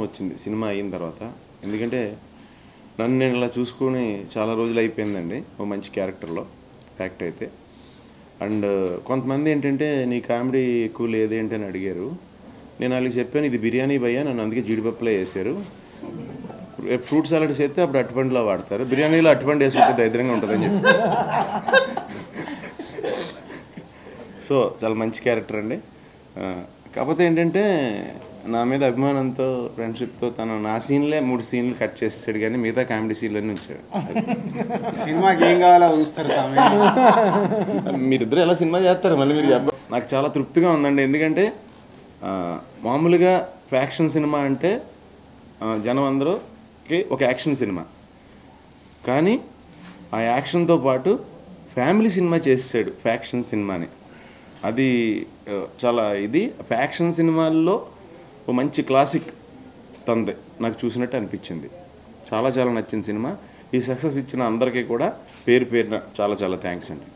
వచ్చింది సినిమా అయిన తర్వాత. ఎందుకంటే నన్ను నేను ఇలా చూసుకొని చాలా రోజులు అయిపోయిందండి ఓ మంచి క్యారెక్టర్లో యాక్ట్ అయితే. అండ్ కొంతమంది ఏంటంటే నీ కామెడీ ఎక్కువ లేదేంటి అని అడిగారు. నేను వాళ్ళకి చెప్పాను ఇది బిర్యానీ భయ్యా, నన్ను అందుకే జీడిపప్పులో వేసారు. ఫ్రూట్ సాలడ్స్ అయితే అప్పుడు అరటిపండులో వాడతారు, బిర్యానీలో అరటిపండు వేసుకుంటే దరిద్రంగా ఉంటుందని చెప్పి. సో చాలా మంచి క్యారెక్టర్ అండి. కాకపోతే ఏంటంటే నా మీద అభిమానంతో ఫ్రెండ్షిప్తో తను నా సీన్లే 3 సీన్లు కట్ చేసాడు, కానీ మిగతా కామెడీ సీన్లన్నీ ఉంచాడు. సినిమాకి ఏం కావాలో ఊస్తారు స్వామి. మీరిద్దరు ఎలా సినిమా చేస్తారు మళ్ళీ మీరు చెప్ప. నాకు చాలా తృప్తిగా ఉందండి. ఎందుకంటే మామూలుగా ఫ్యాక్షన్ సినిమా అంటే జనం అందరూకి ఒక యాక్షన్ సినిమా, కానీ ఆ యాక్షన్తో పాటు ఫ్యామిలీ సినిమా చేసాడు ఫ్యాక్షన్ సినిమాని. అది చాలా ఇది ఫ్యాక్షన్ సినిమాల్లో ఓ మంచి క్లాసిక్ తందే నాకు చూసినట్టు అనిపించింది. చాలా చాలా నచ్చిన సినిమా. ఈ సక్సెస్ ఇచ్చిన అందరికీ కూడా పేరు పేరున చాలా చాలా థ్యాంక్స్ అండి.